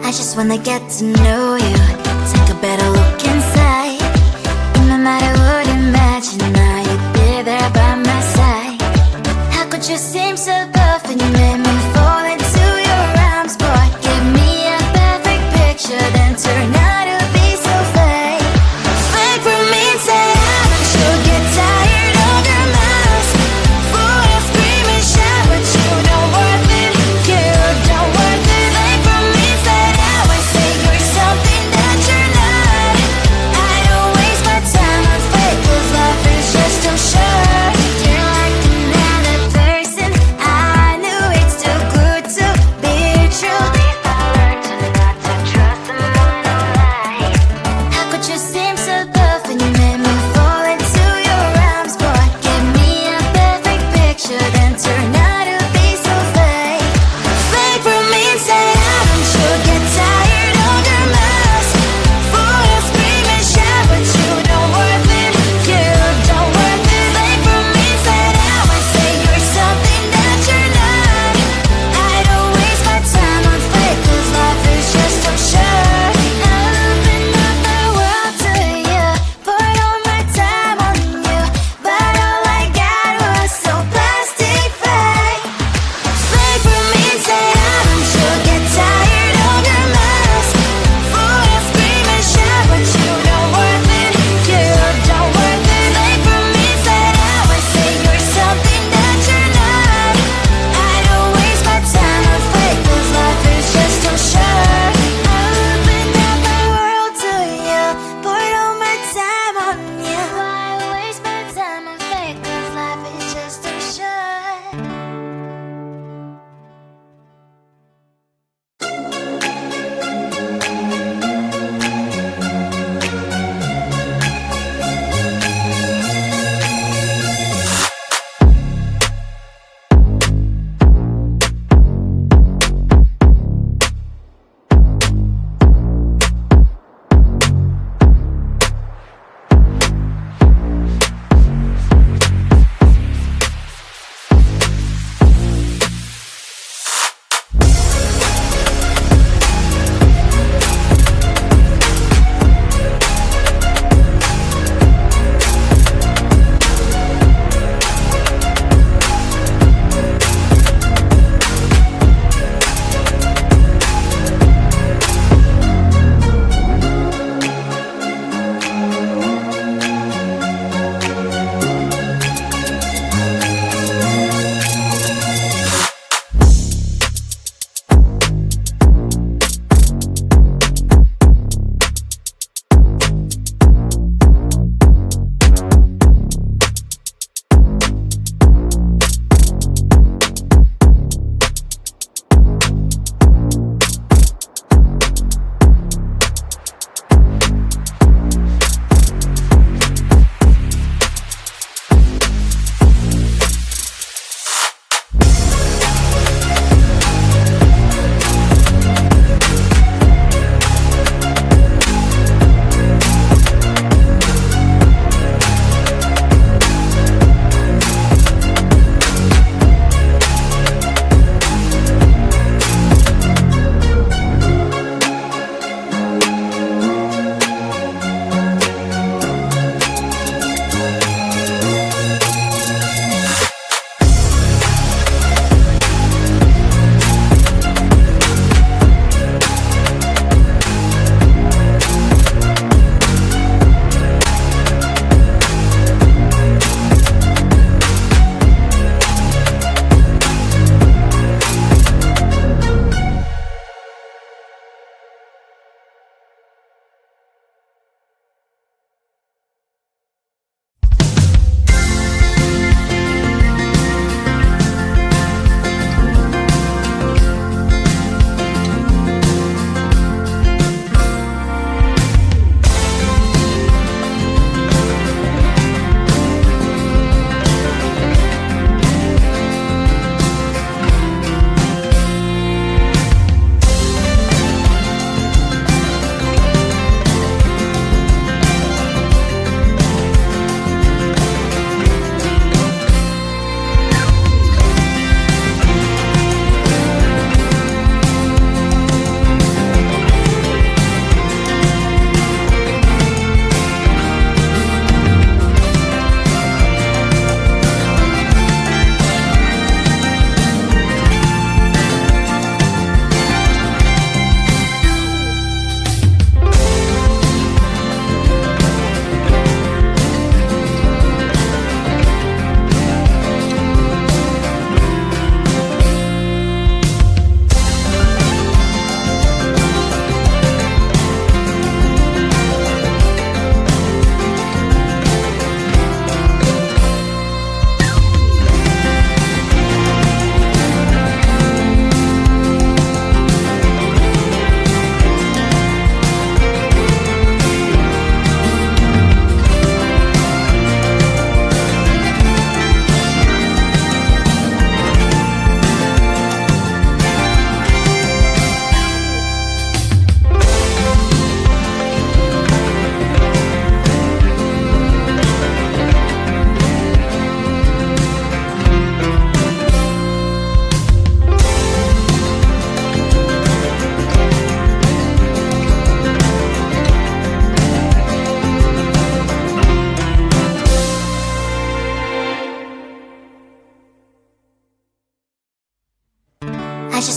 I just wanna get to know you, take a better look inside. In my mind I would imagine now you'd be there by my side. How could you seem so perfect, you made me fall into your arms, boy. Give me a perfect picture, then turn out to be so fake. Fake from inside, I'm sure get tired of your mouth. Would I scream and shout, but you don't worth it, you don't worth it. Fake from inside out, I say you're something that you're not.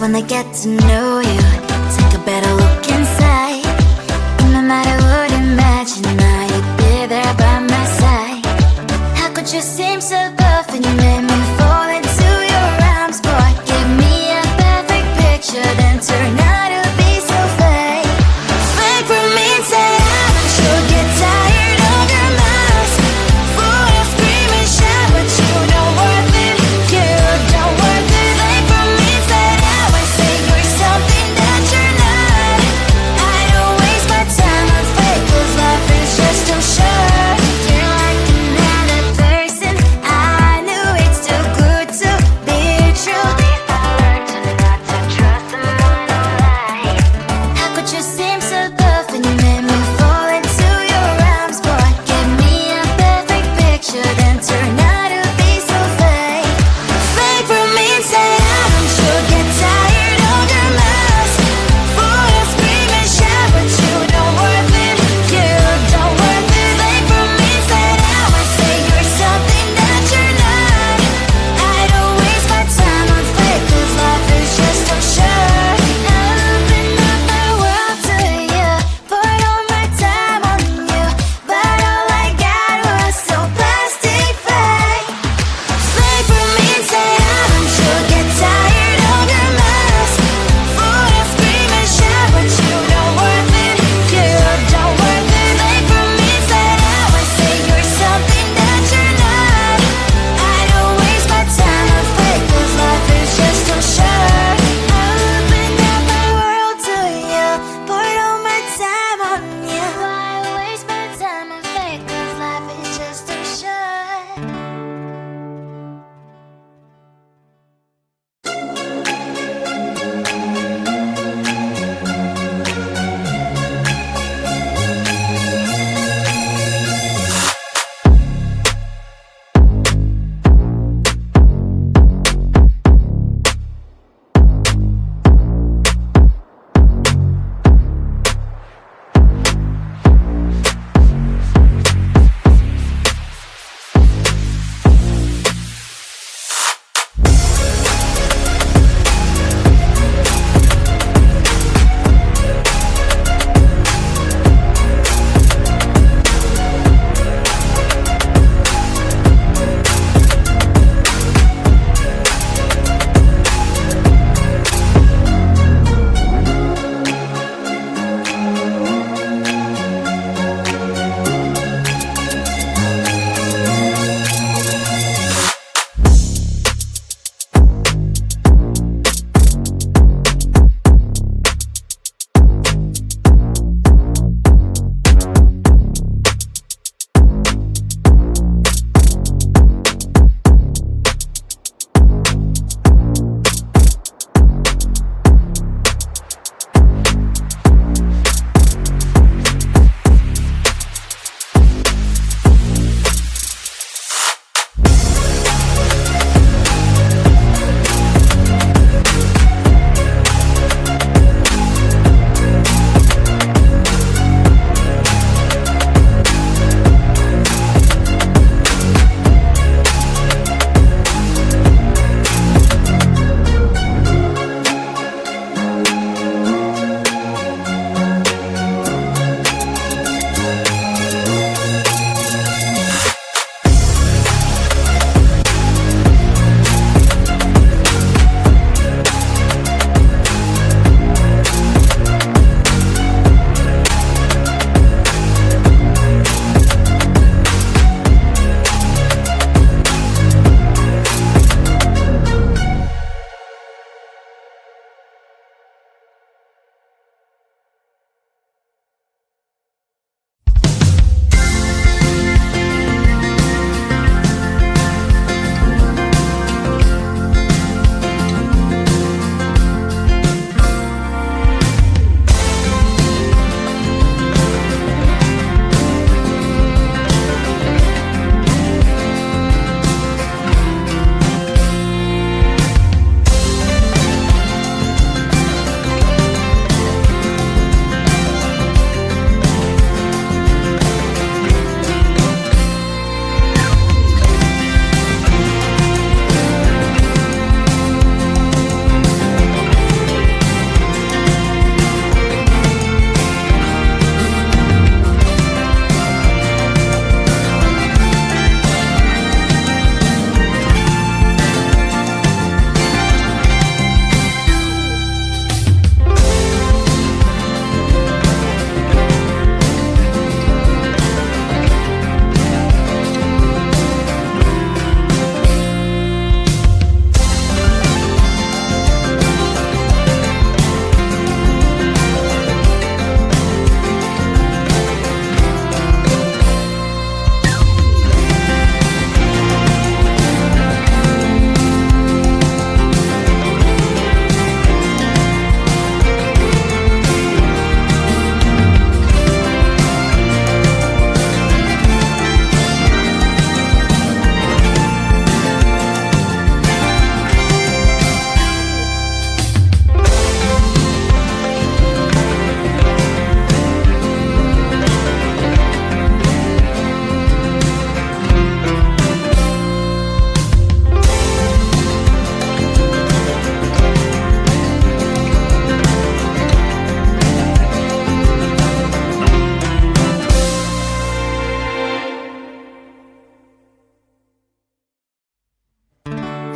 when they get to know you, take a better look inside. And no matter what, imagine now you'd be there by my side. How could you seem so perfect? You made me fall into your arms, boy. Give me a perfect picture, then turn out to be so fake. Fake from me, say I'm sure get tired of your mouth. Full of scream and shout, but you don't worth it. You don't worth it. Fake from me, say I would say you're something that you're not. I don't waste my time on fake, 'cause life is just too short. You're like another person I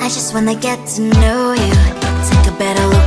I just wanna get to know you, take a better look